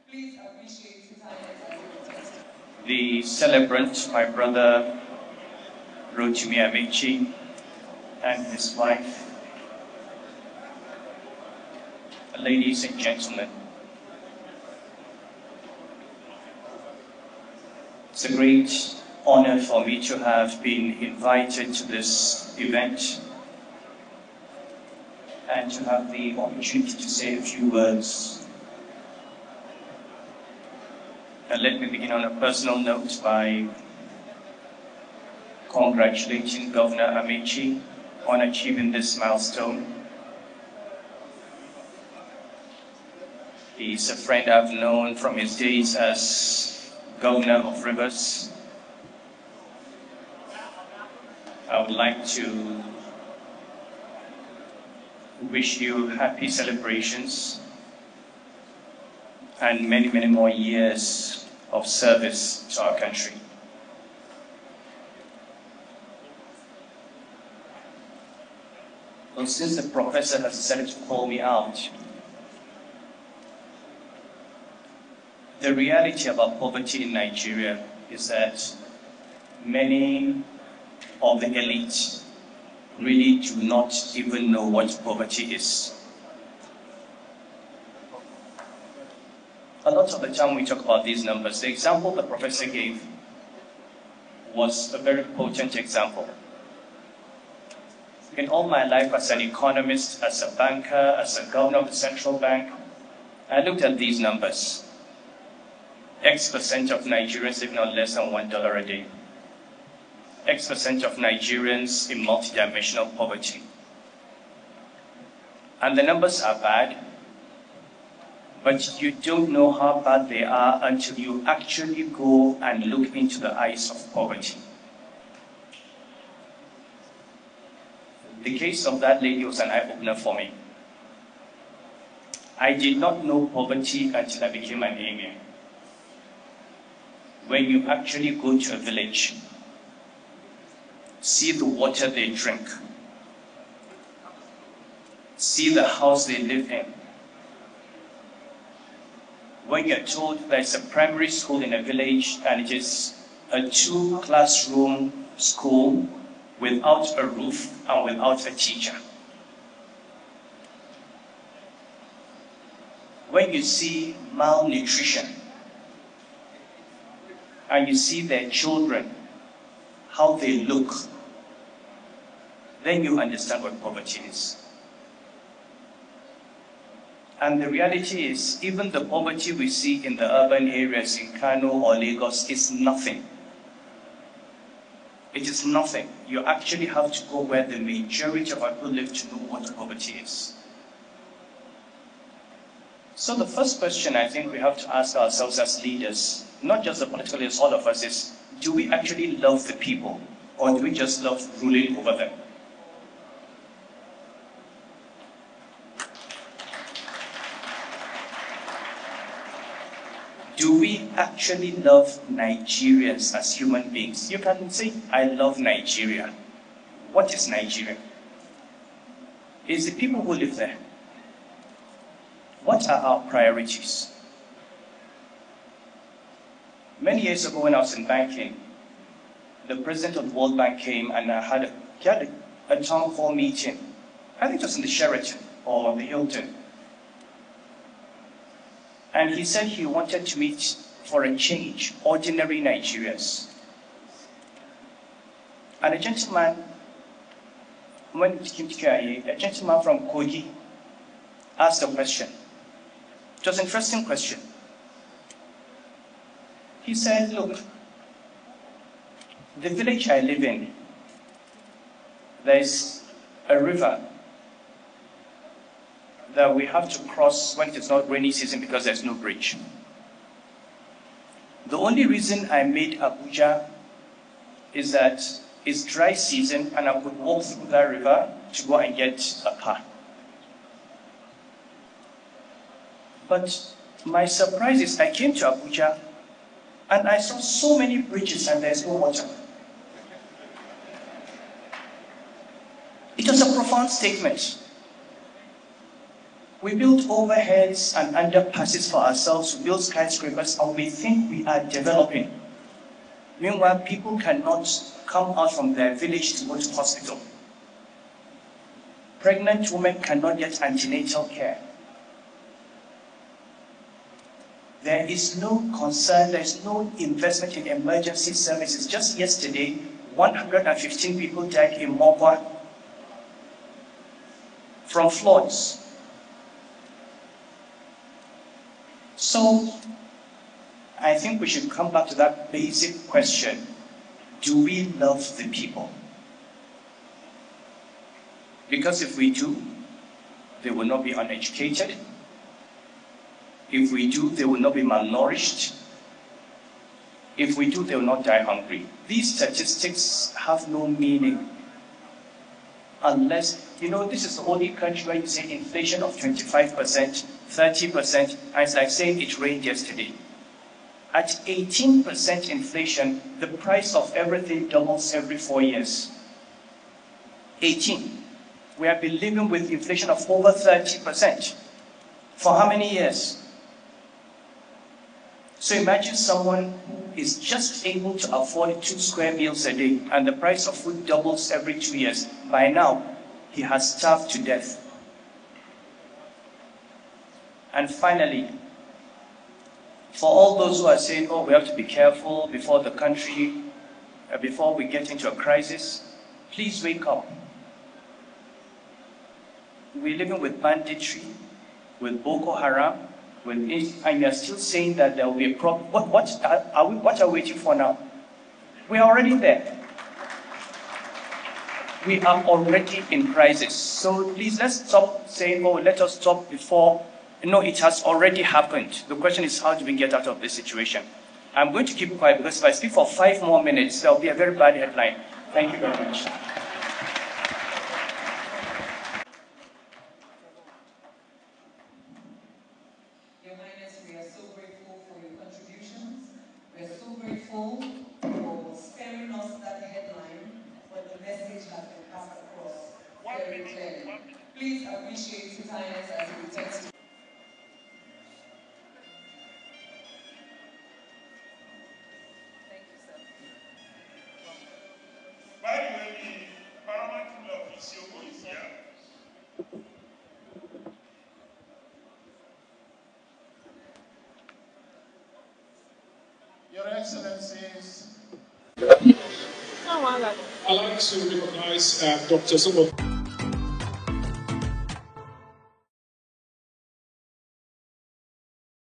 Please appreciate His Highness as a guest. The celebrant, my brother Rotimi Amici, and his wife, ladies and gentlemen. It's a great honor for me to have been invited to this event and to have the opportunity to say a few words. And let me begin on a personal note by congratulating Governor Amici on achieving this milestone. He's a friend I've known from his days as Governor of Rivers. I would like to wish you happy celebrations and many, many more years of service to our country. Well, since the professor has decided to call me out, the reality about poverty in Nigeria is that many of the elite really do not even know what poverty is. A lot of the time we talk about these numbers. The example the professor gave was a very potent example. In all my life as an economist, as a banker, as a governor of the central bank, I looked at these numbers. X% of Nigerians live on less than $1 a day. X% of Nigerians in multidimensional poverty. And the numbers are bad, but you don't know how bad they are until you actually go and look into the eyes of poverty. The case of that lady was an eye-opener for me. I did not know poverty until I became an emir. When you actually go to a village, see the water they drink, see the house they live in. When you're told there's a primary school in a village and it is a 2-classroom school without a roof and without a teacher. When you see malnutrition and you see their children, how they look, then you understand what poverty is. And the reality is, even the poverty we see in the urban areas in Kano or Lagos is nothing. It is nothing. You actually have to go where the majority of our people live to know what poverty is. So the first question I think we have to ask ourselves as leaders, not just the political leaders, all of us, is, do we actually love the people, or do we just love ruling over them? Do we actually love Nigerians as human beings? You can say, I love Nigeria. What is Nigeria? It's the people who live there. What are our priorities? Many years ago when I was in banking, the president of the World Bank came and he had a town hall meeting. I think it was in the Sheraton or the Hilton. And he said he wanted to meet, for a change, ordinary Nigerians. And a gentleman, when he came to KIA, a gentleman from Kogi asked a question. It was an interesting question. He said, look, the village I live in, there's a river that we have to cross when it's not rainy season because there's no bridge. The only reason I made Abuja is that it's dry season and I could walk through that river to go and get a car. But my surprise is I came to Abuja and I saw so many bridges and there's no water. It was a profound statement. We build overheads and underpasses for ourselves, we build skyscrapers, and we think we are developing. Meanwhile, people cannot come out from their village to go to hospital. Pregnant women cannot get antenatal care. There is no concern, there is no investment in emergency services. Just yesterday, 115 people died in Mokwa from floods. So, I think we should come back to that basic question. Do we love the people? Because if we do, they will not be uneducated. If we do, they will not be malnourished. If we do, they will not die hungry. These statistics have no meaning unless, this is the only country where you say inflation of 25%, 30%, and it's like saying it rained yesterday. At 18% inflation, the price of everything doubles every 4 years. 18. We have been living with inflation of over 30%. For how many years? So imagine someone who is just able to afford 2 square meals a day, and the price of food doubles every 2 years. By now, he has starved to death. And finally, for all those who are saying, we have to be careful before the country, before we get into a crisis, please wake up. We're living with banditry, with Boko Haram, and you're still saying that there will be a problem. What are we waiting for now? We are already there. We are already in crisis. So please, let's stop saying, let us stop before. No, it has already happened. The question is, how do we get out of this situation? I'm going to keep quiet because if I speak for 5 more minutes, there will be a very bad headline. Thank you very much. Your Highness, we are so grateful for your contributions. We are so grateful for sparing us that headline, but the message has been passed across very clearly. Please appreciate His Highness as he returns to. Thank you, sir. By the way, the Paramount Ruler of Isioko is here. Your Excellencies, I'd like to recognize Dr. Sobo.